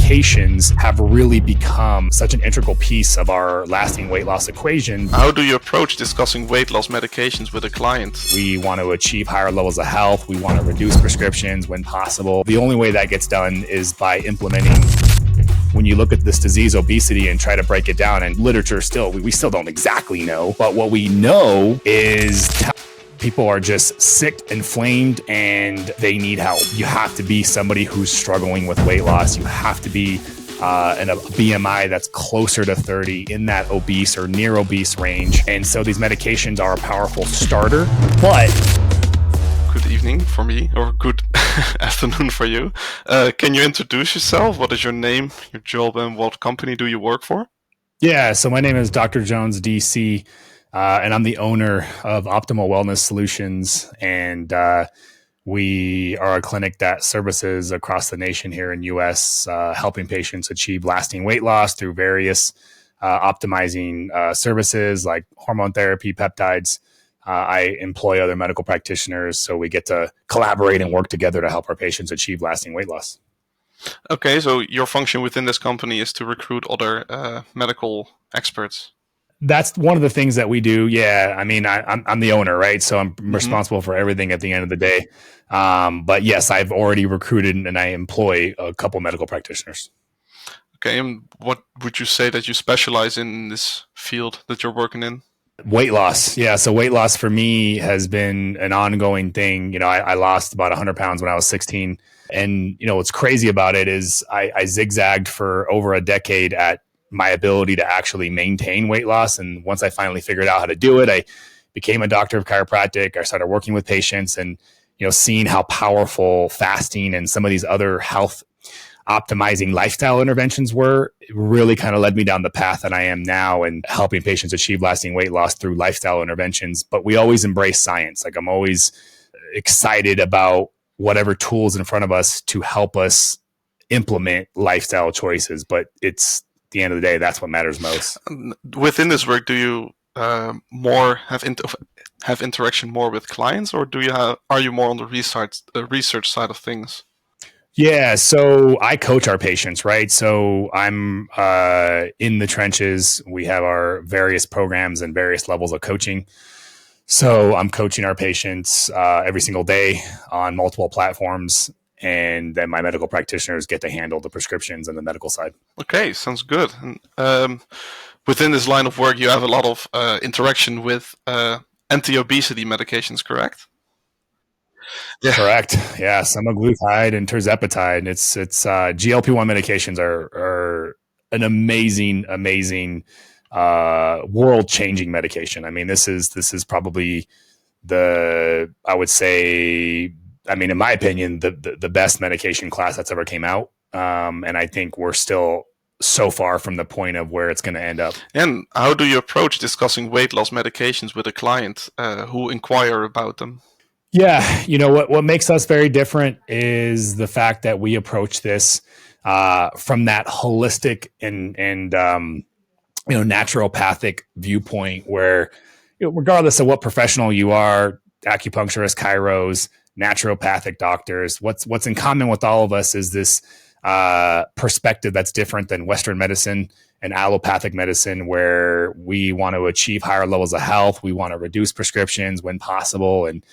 medications have really become such an integral piece of our lasting weight loss equation. How do you approach discussing weight loss medications with a client? We want to achieve higher levels of health. We want to reduce prescriptions when possible. The only way that gets done is by implementing. When you look at this disease, obesity, and try to break it down, and literature still, we still don't exactly know. But what we know is people are just sick, inflamed, and they need help. You have to be somebody who's struggling with weight loss. You have to be in a BMI that's closer to 30, in that obese or near obese range. And so these medications are a powerful starter, but... Good evening for me, or good afternoon for you. Can you introduce yourself? What is your name, your job, and what company do you work for? Yeah, so my name is Dr. Jones, DC, and I'm the owner of Optimal Wellness Solutions. And we are a clinic that services across the nation here in US, helping patients achieve lasting weight loss through various optimizing services like hormone therapy, peptides. I employ other medical practitioners, so we get to collaborate and work together to help our patients achieve lasting weight loss. Okay, so your function within this company is to recruit other medical experts. That's one of the things that we do. Yeah, I mean, I'm the owner, right? So I'm responsible for everything at the end of the day. But yes, I've already recruited and I employ a couple medical practitioners. Okay, and what would you say that you specialize in this field that you're working in? Weight loss. Yeah. So weight loss for me has been an ongoing thing. You know, I lost about 100 pounds when I was 16. And, you know, what's crazy about it is I zigzagged for over a decade at my ability to actually maintain weight loss. And once I finally figured out how to do it, I became a doctor of chiropractic. I started working with patients and, you know, seeing how powerful fasting and some of these other health optimizing lifestyle interventions were, it really kind of led me down the path that I am now and helping patients achieve lasting weight loss through lifestyle interventions. But we always embrace science. Like I'm always excited about whatever tools in front of us to help us implement lifestyle choices. But it's at the end of the day, that's what matters most. Within this work, do you more have interaction more with clients, or are you more on the research side of things? Yeah, so I coach our patients, right? So I'm in the trenches. We have our various programs and various levels of coaching. So I'm coaching our patients every single day on multiple platforms. And then my medical practitioners get to handle the prescriptions and the medical side. Okay, sounds good. And, within this line of work, you have a lot of interaction with anti-obesity medications, correct? Yeah. Correct. Yeah, semaglutide and tirzepatide. It's GLP1 medications are an amazing world-changing medication. I mean, this is probably I would say, I mean, in my opinion, the best medication class that's ever came out. And I think we're still so far from the point of where it's going to end up. And how do you approach discussing weight loss medications with a client who inquire about them? Yeah, you know what makes us very different is the fact that we approach this from that holistic and naturopathic viewpoint, where regardless of what professional you are, acupuncturists, chiros, naturopathic doctors, what's in common with all of us is this perspective that's different than Western medicine and allopathic medicine, where we want to achieve higher levels of health, we want to reduce prescriptions when possible, and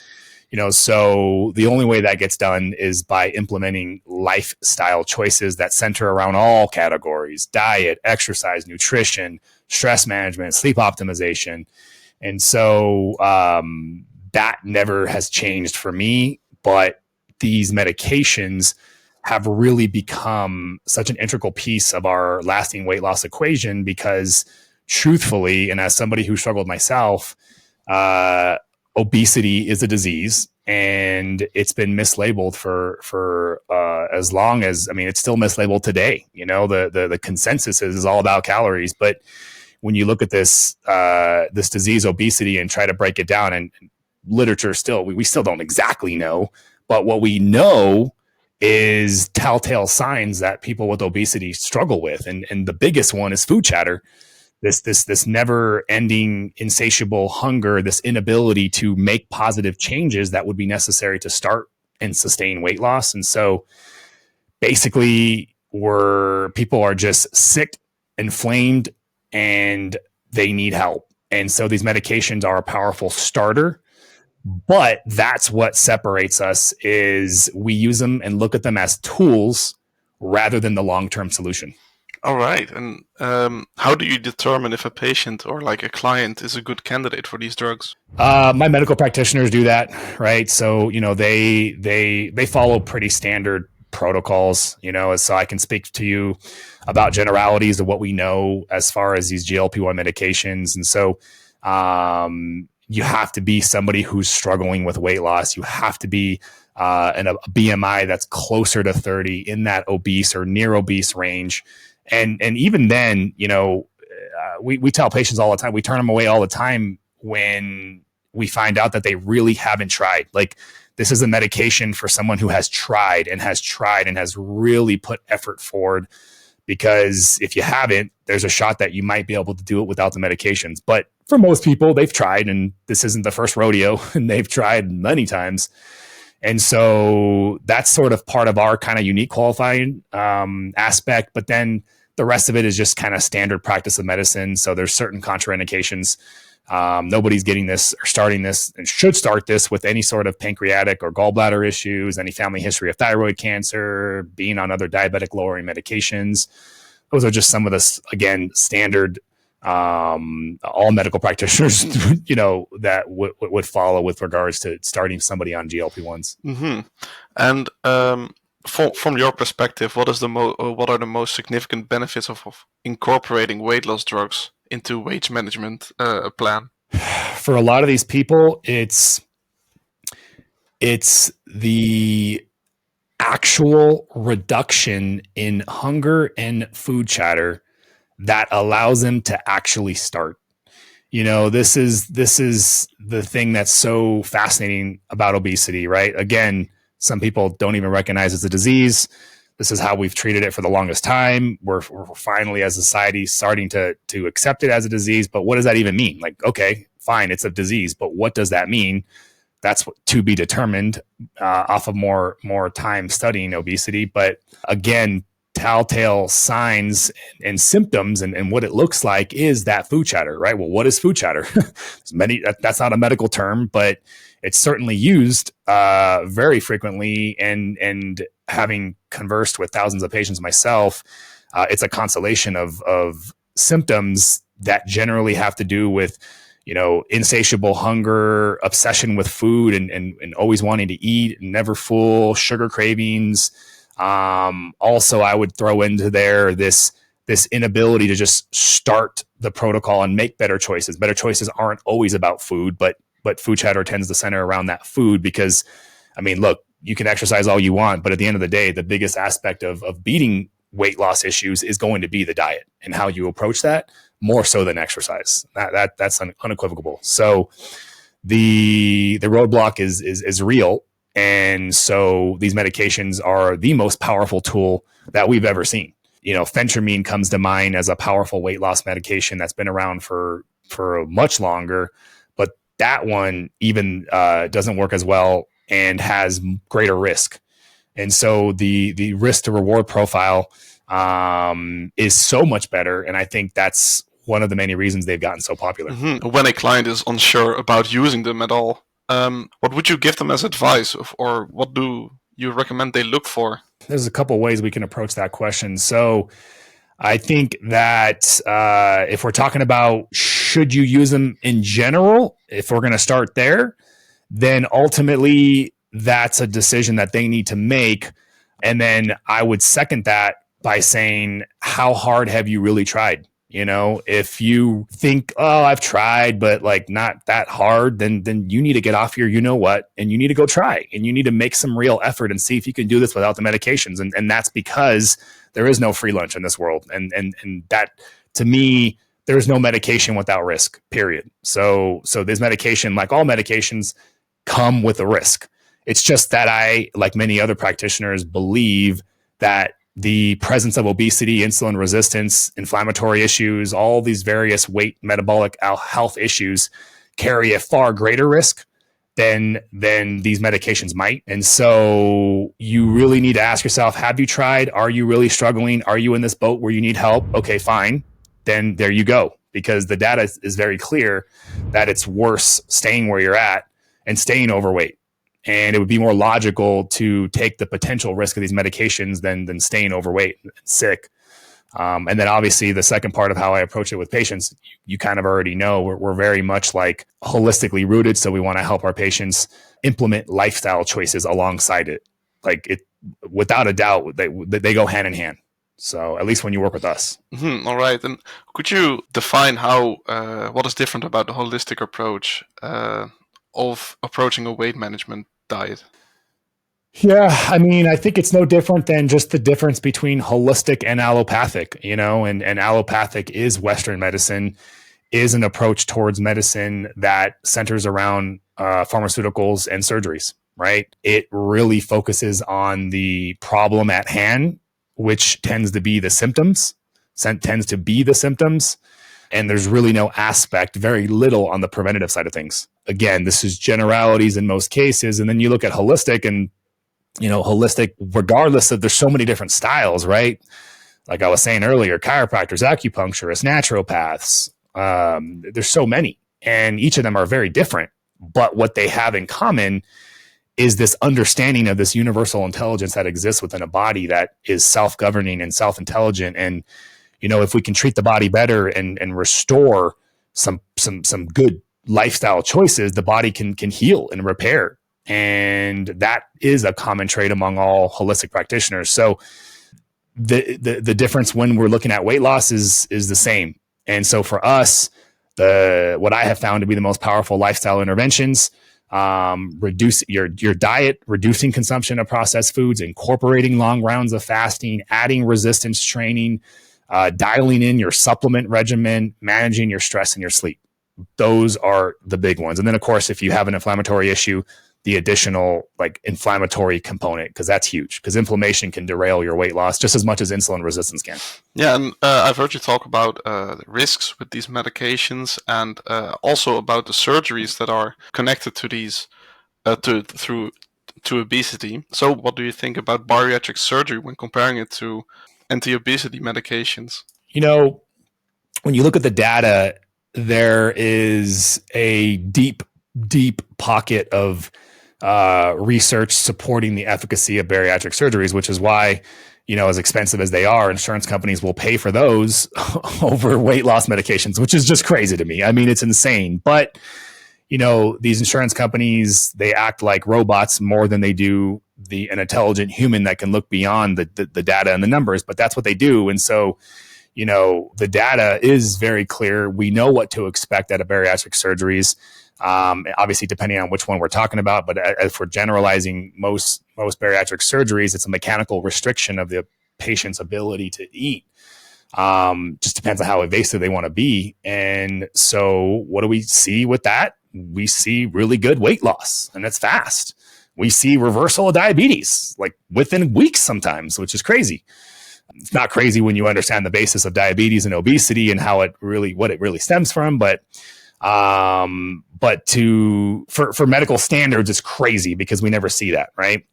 so the only way that gets done is by implementing lifestyle choices that center around all categories: diet, exercise, nutrition, stress management, sleep optimization. And so that never has changed for me, but these medications have really become such an integral piece of our lasting weight loss equation because, truthfully, and as somebody who struggled myself, obesity is a disease, and it's been mislabeled for as long as, I mean, it's still mislabeled today. You know, the consensus is all about calories, but when you look at this disease, obesity, and try to break it down, and literature still, we still don't exactly know, but what we know is telltale signs that people with obesity struggle with, and the biggest one is food chatter. This never-ending insatiable hunger, this inability to make positive changes that would be necessary to start and sustain weight loss. And so basically where people are just sick, inflamed, and they need help. And so these medications are a powerful starter, but that's what separates us is we use them and look at them as tools rather than the long-term solution. All right. And how do you determine if a patient or like a client is a good candidate for these drugs? My medical practitioners do that, right? So, they follow pretty standard protocols, so I can speak to you about generalities of what we know as far as these GLP-1 medications. And so, you have to be somebody who's struggling with weight loss. You have to be in a BMI that's closer to 30, in that obese or near obese range. And even then, we tell patients all the time, we turn them away all the time when we find out that they really haven't tried. Like, this is a medication for someone who has tried and has really put effort forward, because if you haven't, there's a shot that you might be able to do it without the medications. But for most people, they've tried, and this isn't the first rodeo, and they've tried many times. And so that's sort of part of our kind of unique qualifying aspect. But then the rest of it is just kind of standard practice of medicine. So there's certain contraindications. Nobody's getting this or starting this and should start this with any sort of pancreatic or gallbladder issues, any family history of thyroid cancer, being on other diabetic lowering medications. Those are just some of the, again, standard all medical practitioners, that would follow with regards to starting somebody on GLP-1s. Mm-hmm. And from your perspective, what are the most significant benefits of incorporating weight loss drugs into weight management plan? For a lot of these people, it's the actual reduction in hunger and food chatter that allows them to actually start. This is the thing that's so fascinating about obesity, right? Again, some people don't even recognize it's a disease. This is how we've treated it for the longest time. We're finally, as a society, starting to accept it as a disease. But what does that even mean? Like, okay, fine, it's a disease, but what does that mean? That's to be determined off of more time studying obesity. But again, telltale signs and symptoms and what it looks like is that food chatter, right? Well, what is food chatter? That's not a medical term, but it's certainly used very frequently. And having conversed with thousands of patients myself, it's a constellation of symptoms that generally have to do with, insatiable hunger, obsession with food, and always wanting to eat, never full, sugar cravings. Also, I would throw into there this inability to just start the protocol and make better choices. Better choices aren't always about food, but food chatter tends to center around that food because, look, you can exercise all you want, but at the end of the day, the biggest aspect of beating weight loss issues is going to be the diet and how you approach that, more so than exercise. That's unequivocal. So the roadblock is real. And so these medications are the most powerful tool that we've ever seen. Phentermine comes to mind as a powerful weight loss medication that's been around for much longer, but that one even doesn't work as well and has greater risk. And so the risk to reward profile is so much better. And I think that's one of the many reasons they've gotten so popular. Mm-hmm. When a client is unsure about using them at all, what would you give them as advice, or what do you recommend they look for? There's a couple ways we can approach that question. So I think that if we're talking about should you use them in general, if we're going to start there, then ultimately that's a decision that they need to make. And then I would second that by saying, how hard have you really tried? If you think, oh, I've tried, but like not that hard, then you need to get off your, and you need to go try, and you need to make some real effort and see if you can do this without the medications. And that's because there is no free lunch in this world. And that, to me, there's no medication without risk, period. So this medication, like all medications, come with a risk. It's just that I, like many other practitioners, believe that the presence of obesity, insulin resistance, inflammatory issues, all these various weight, metabolic health issues carry a far greater risk than these medications might. And so you really need to ask yourself, have you tried? Are you really struggling? Are you in this boat where you need help? Okay, fine. Then there you go. Because the data is very clear that it's worse staying where you're at and staying overweight. And it would be more logical to take the potential risk of these medications than staying overweight and sick. And then obviously the second part of how I approach it with patients, you kind of already know we're very much like holistically rooted. So we want to help our patients implement lifestyle choices alongside it. Like it, without a doubt, they go hand in hand. So at least when you work with us. Mm-hmm. All right. And could you define how what is different about the holistic approach of approaching a weight management diet? Yeah, I mean, I think it's no different than just the difference between holistic and allopathic, you know, and allopathic is Western medicine, is an approach towards medicine that centers around pharmaceuticals and surgeries, right? It really focuses on the problem at hand, which tends to be the symptoms, and there's really no aspect, very little on the preventative side of things. Again, this is generalities in most cases. And then you look at holistic and, you know, holistic, regardless of, there's so many different styles, right? Like I was saying earlier, chiropractors, acupuncturists, naturopaths, there's so many, and each of them are very different. But what they have in common is this understanding of this universal intelligence that exists within a body that is self-governing and self-intelligent. And, you know, if we can treat the body better and restore some good lifestyle choices, the body can heal and repair. And that is a common trait among all holistic practitioners. So the difference when we're looking at weight loss is the same. And so for us, what I have found to be the most powerful lifestyle interventions, reduce your diet, reducing consumption of processed foods, incorporating long rounds of fasting, adding resistance training, dialing in your supplement regimen, managing your stress and your sleep. Those are the big ones. And then of course, if you have an inflammatory issue, the additional like inflammatory component, because that's huge, because inflammation can derail your weight loss just as much as insulin resistance can. Yeah, and I've heard you talk about the risks with these medications, and also about the surgeries that are connected to these to obesity. So what do you think about bariatric surgery when comparing it to anti-obesity medications? You know, when you look at the data, there is a deep pocket of research supporting the efficacy of bariatric surgeries, which is why, you know, as expensive as they are, insurance companies will pay for those over weight loss medications, which is just crazy to me. I mean, it's insane. But, you know, these insurance companies, they act like robots more than they do an intelligent human that can look beyond the data and the numbers, but that's what they do. And so, you know, the data is very clear. We know what to expect out of bariatric surgeries. Obviously, depending on which one we're talking about, but if we're generalizing most bariatric surgeries, it's a mechanical restriction of the patient's ability to eat. Just depends on how invasive they want to be. And so what do we see with that? We see really good weight loss, and it's fast. We see reversal of diabetes, like within weeks sometimes, which is crazy. It's not crazy when you understand the basis of diabetes and obesity and what it really stems from. But for medical standards, it's crazy because we never see that, right?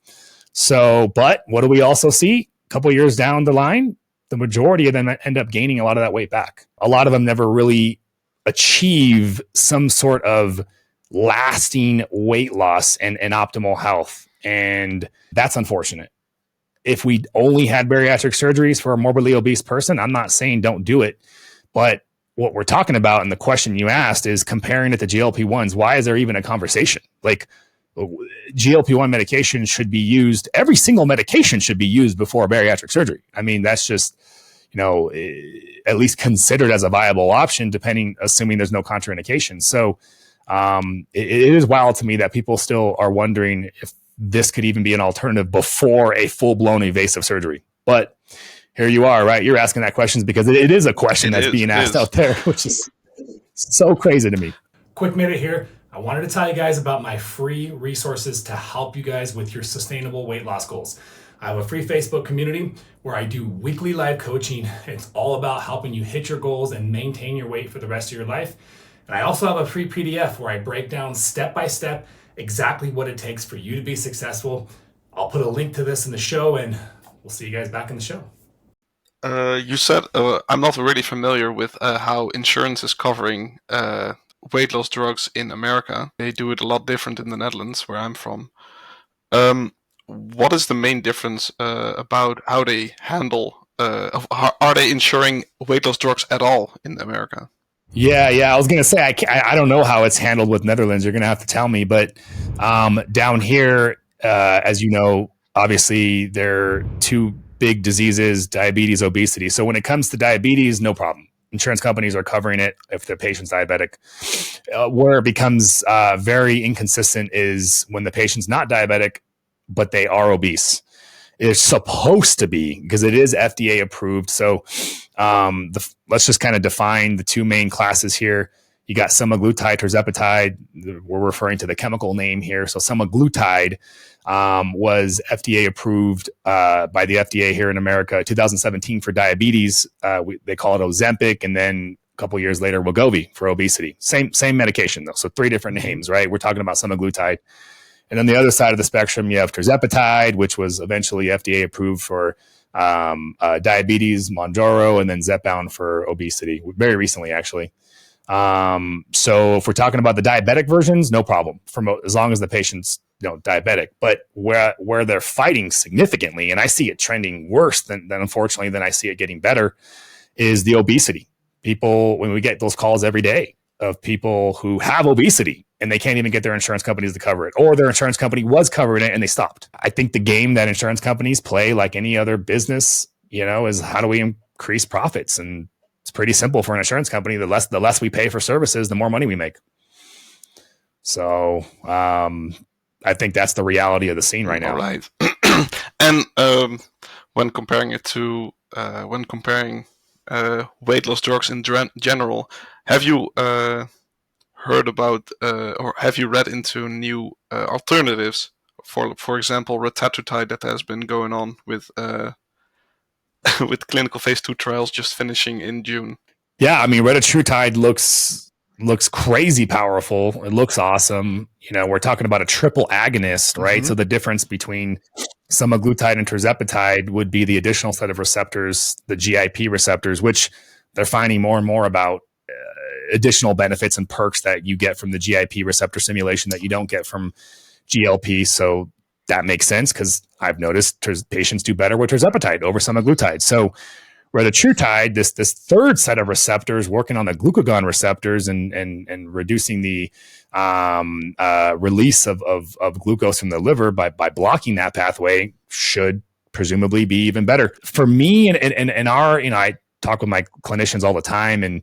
So, but what do we also see? A couple of years down the line, the majority of them end up gaining a lot of that weight back. A lot of them never really achieve some sort of lasting weight loss and optimal health. And that's unfortunate. If we only had bariatric surgeries for a morbidly obese person, I'm not saying don't do it, but what we're talking about and the question you asked is comparing it to GLP-1s. Why is there even a conversation? Like GLP-1 medication should be used. Every single medication should be used before bariatric surgery. I mean, that's just, you know, at least considered as a viable option, assuming there's no contraindication. So it is wild to me that people still are wondering if this could even be an alternative before a full-blown invasive surgery. But here you are, right? You're asking that question because it is a question that's being asked out there, which is so crazy to me. Quick minute here. I wanted to tell you guys about my free resources to help you guys with your sustainable weight loss goals. I have a free Facebook community where I do weekly live coaching. It's all about helping you hit your goals and maintain your weight for the rest of your life. And I also have a free PDF where I break down step by step exactly what it takes for you to be successful. I'll put a link to this in the show, and we'll see you guys back in the show. You said I'm not really familiar with how insurance is covering weight loss drugs in America. They do it a lot different in the Netherlands, where I'm from. What is the main difference about how they handle? Are they insuring weight loss drugs at all in America? Yeah. I was gonna say I don't know how it's handled with Netherlands. You're gonna have to tell me. But down here, as you know, obviously there are two big diseases: diabetes, obesity. So when it comes to diabetes, no problem. Insurance companies are covering it if the patient's diabetic. Where it becomes very inconsistent is when the patient's not diabetic, but they are obese. It's supposed to be, because it is FDA approved. So let's just kind of define the two main classes here. You got semaglutide, tirzepatide. We're referring to the chemical name here. So semaglutide was FDA approved by the FDA here in America 2017 for diabetes. They call it Ozempic, and then a couple years later, Wegovy for obesity. Same medication though. So three different names, right? We're talking about semaglutide. And on the other side of the spectrum, you have tirzepatide, which was eventually FDA approved for diabetes, Mounjaro, and then Zepbound for obesity, very recently, actually. So if we're talking about the diabetic versions, no problem, as long as the patient's diabetic. But where they're fighting significantly, and I see it trending worse than unfortunately than I see it getting better, is the obesity. People, when we get those calls every day of people who have obesity and they can't even get their insurance companies to cover it, or their insurance company was covering it and they stopped. I think the game that insurance companies play, like any other business, is how do we increase profits? And it's pretty simple for an insurance company. The less we pay for services, the more money we make. So I think that's the reality of the scene right now. All right. And when comparing it to weight loss drugs in general, have you heard about or have you read into new alternatives? For example, retatrutide that has been going on with with clinical phase 2 trials just finishing in June. Yeah, I mean, retatrutide looks crazy powerful. It looks awesome. We're talking about a triple agonist, right? Mm-hmm. So the difference between semaglutide and tirzepatide would be the additional set of receptors, the GIP receptors, which they're finding more and more about additional benefits and perks that you get from the GIP receptor stimulation that you don't get from GLP. So that makes sense, because I've noticed patients do better with tirzepatide over semaglutide. So retatrutide, this third set of receptors working on the glucagon receptors and reducing the release of glucose from the liver by blocking that pathway, should presumably be even better. For me and our, I talk with my clinicians all the time, and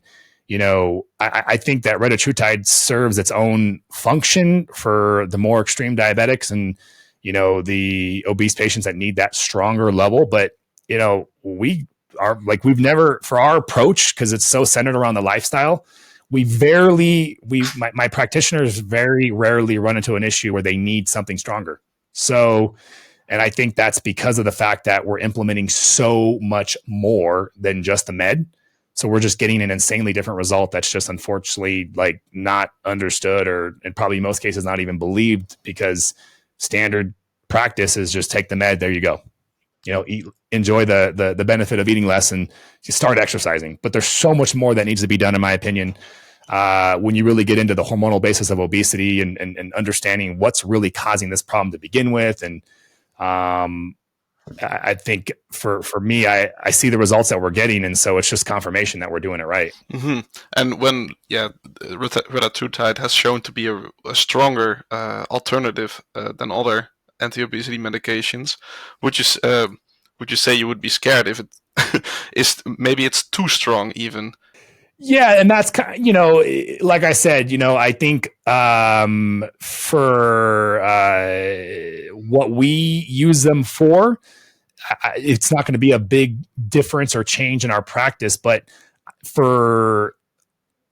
I think that retatrutide serves its own function for the more extreme diabetics and the obese patients that need that stronger level. But we are we've never, for our approach, because it's so centered around the lifestyle, my practitioners very rarely run into an issue where they need something stronger. So, and I think that's because of the fact that we're implementing so much more than just the med. So we're just getting an insanely different result that's just unfortunately not understood, or in probably most cases not even believed, because standard practice is just take the med, there you go. Enjoy the benefit of eating less and start exercising. But there's so much more that needs to be done, in my opinion, when you really get into the hormonal basis of obesity and understanding what's really causing this problem to begin with. And I think for me, I see the results that we're getting, and so it's just confirmation that we're doing it right. Mm-hmm. And when retatrutide has shown to be a stronger alternative than other anti-obesity medications, would you say you would be scared if it is maybe it's too strong even? Yeah, and that's like I said, I think for what we use them for, it's not going to be a big difference or change in our practice. But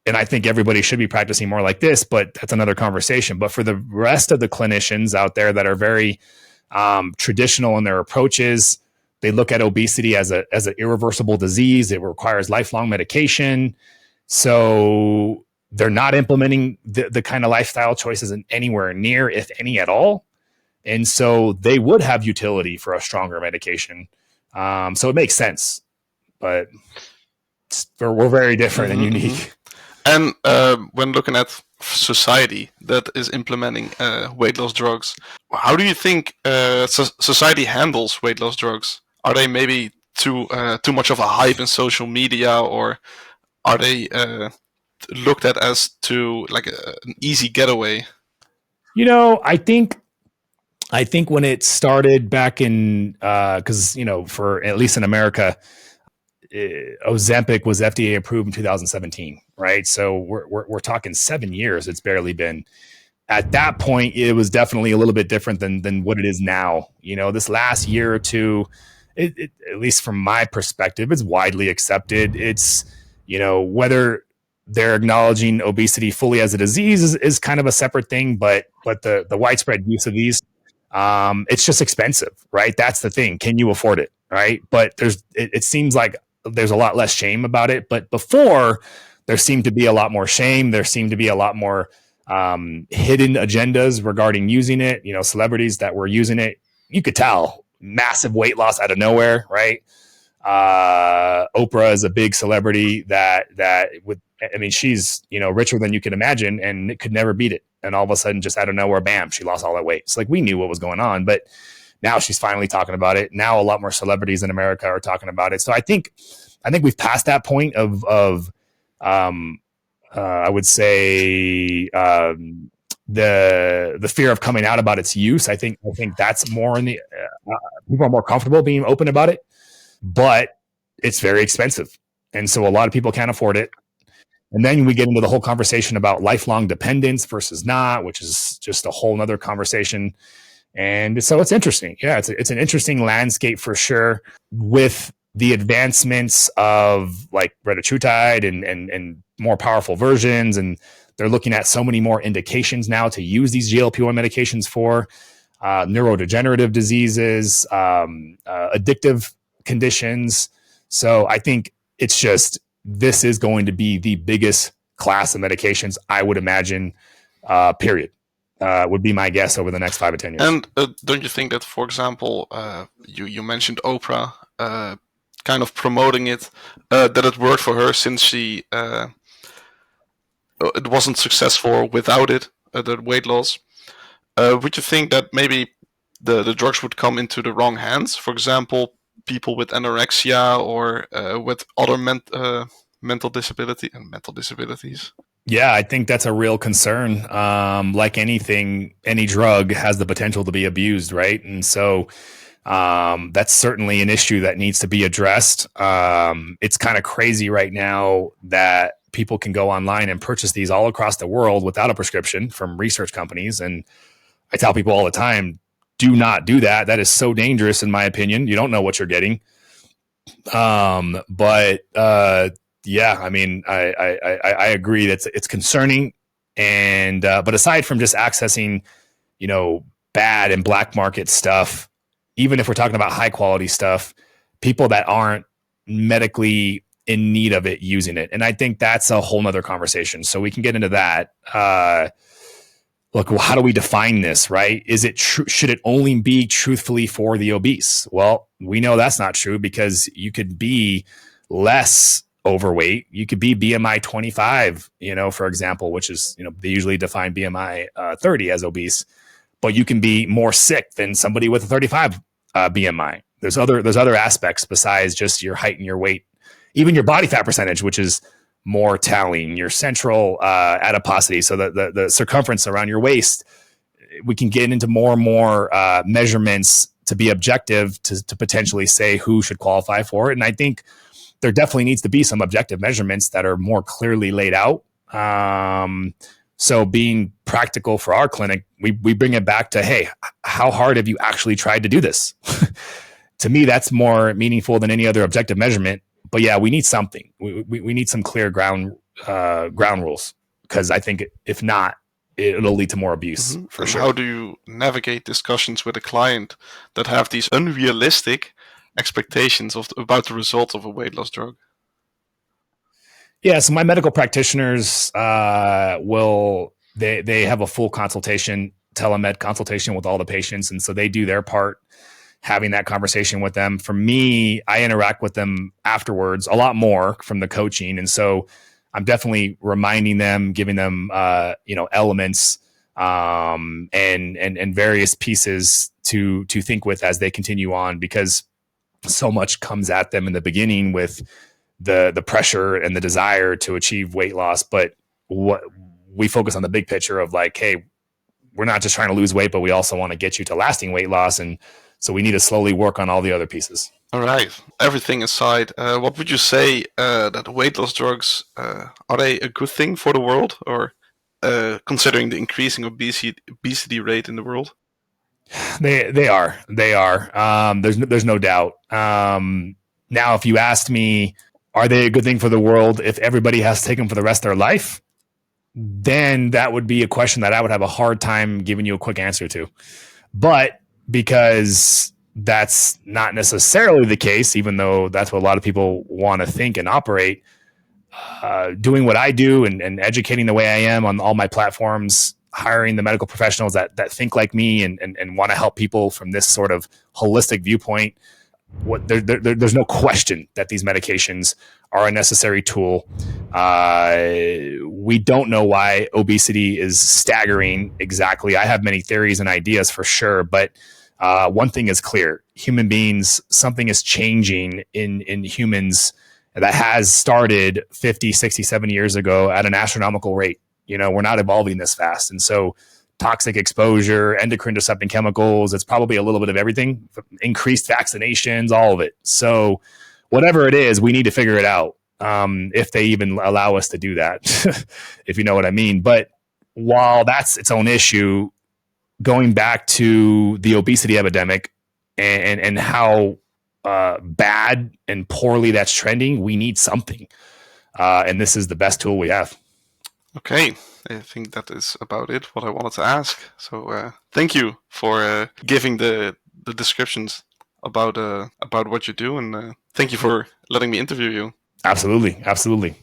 and I think everybody should be practicing more like this, but that's another conversation. But for the rest of the clinicians out there that are very traditional in their approaches, they look at obesity as an irreversible disease. It requires lifelong medication. So they're not implementing the kind of lifestyle choices in anywhere near, if any at all. And so they would have utility for a stronger medication. So it makes sense, but we're very different and unique. And when looking at society that is implementing weight loss drugs, how do you think society handles weight loss drugs? Are they maybe too much of a hype in social media, or are they looked at as too like an easy getaway? You know, I think when it started back in, because for at least in America, Ozempic was FDA approved in 2017, right? So we're talking 7 years. It's barely been. At that point, it was definitely a little bit different than what it is now. This last year or two, it at least from my perspective, it's widely accepted. It's whether they're acknowledging obesity fully as a disease is kind of a separate thing, but the widespread use of these, it's just expensive, right? That's the thing. Can you afford it, right? But it seems like there's a lot less shame about it. But before, there seemed to be a lot more shame. There seemed to be a lot more hidden agendas regarding using it. Celebrities that were using it, you could tell massive weight loss out of nowhere, right? Oprah is a big celebrity that would, she's, richer than you can imagine, and it could never beat it. And all of a sudden, just out of nowhere, bam, she lost all that weight. It's like, we knew what was going on, but now she's finally talking about it. Now a lot more celebrities in America are talking about it. So I think we've passed that point of I would say the fear of coming out about its use. I think that's more in the people are more comfortable being open about it, but it's very expensive, and so a lot of people can't afford it. And then we get into the whole conversation about lifelong dependence versus not, which is just a whole nother conversation. And so it's interesting. Yeah, it's an interesting landscape for sure, with the advancements of like retatrutide and more powerful versions. And they're looking at so many more indications now to use these GLP-1 medications for neurodegenerative diseases, addictive conditions. So I think it's just, this is going to be the biggest class of medications, I would imagine, period. Would be my guess over the next 5 to 10 years. And don't you think that, for example, you mentioned Oprah kind of promoting it, that it worked for her since she it wasn't successful without it, the weight loss. Would you think that maybe the drugs would come into the wrong hands? For example, people with anorexia or with other mental disabilities? Yeah, I think that's a real concern. Like anything, any drug has the potential to be abused, right? And so that's certainly an issue that needs to be addressed. It's kind of crazy right now that people can go online and purchase these all across the world without a prescription from research companies. And I tell people all the time, do not do that. That is so dangerous, in my opinion. You don't know what you're getting. Yeah, I mean, I agree that it's concerning, and but aside from just accessing, bad and black market stuff, even if we're talking about high quality stuff, people that aren't medically in need of it using it, and I think that's a whole nother conversation. So we can get into that. Look, how do we define this, right? Is it true? Should it only be truthfully for the obese? Well, we know that's not true, because you could be less overweight. You could be BMI 25, for example, which is, they usually define BMI 30 as obese, but you can be more sick than somebody with a 35 BMI. There's other aspects besides just your height and your weight, even your body fat percentage, which is more telling, your central adiposity. So the circumference around your waist, we can get into more and more measurements to be objective to potentially say who should qualify for it. And I think there definitely needs to be some objective measurements that are more clearly laid out. So being practical for our clinic, we bring it back to, hey, how hard have you actually tried to do this? To me, that's more meaningful than any other objective measurement. But yeah, we need something. We need some clear ground rules, because I think if not, it'll lead to more abuse for sure. How do you navigate discussions with a client that have these unrealistic expectations about the result of a weight loss drug? Yeah, so my medical practitioners they have a full consultation, telemed consultation with all the patients, and so they do their part having that conversation with them. For me, I interact with them afterwards a lot more from the coaching, and so I'm definitely reminding them, giving them elements and various pieces to think with as they continue on, because so much comes at them in the beginning with the pressure and the desire to achieve weight loss. But what we focus on the big picture of like, hey, we're not just trying to lose weight, but we also want to get you to lasting weight loss. And so we need to slowly work on all the other pieces. All right. Everything aside, what would you say that weight loss drugs, are they a good thing for the world, or considering the increasing obesity rate in the world? They are. There's no doubt. Now, if you asked me, are they a good thing for the world if everybody has to take them for the rest of their life? Then that would be a question that I would have a hard time giving you a quick answer to. But because that's not necessarily the case, even though that's what a lot of people want to think and operate, doing what I do and educating the way I am on all my platforms, hiring the medical professionals that think like me and want to help people from this sort of holistic viewpoint, there's no question that these medications are a necessary tool. We don't know why obesity is staggering exactly. I have many theories and ideas for sure, but one thing is clear: human beings, something is changing in humans that has started 50, 60, 70 years ago at an astronomical rate. We're not evolving this fast. And so toxic exposure, endocrine disrupting chemicals, it's probably a little bit of everything, increased vaccinations, all of it. So whatever it is, we need to figure it out, if they even allow us to do that, if you know what I mean. But while that's its own issue, going back to the obesity epidemic and how bad and poorly that's trending, we need something. And this is the best tool we have. Okay, I think that is about it, what I wanted to ask. So thank you for giving the descriptions about what you do, and thank you for letting me interview you. Absolutely.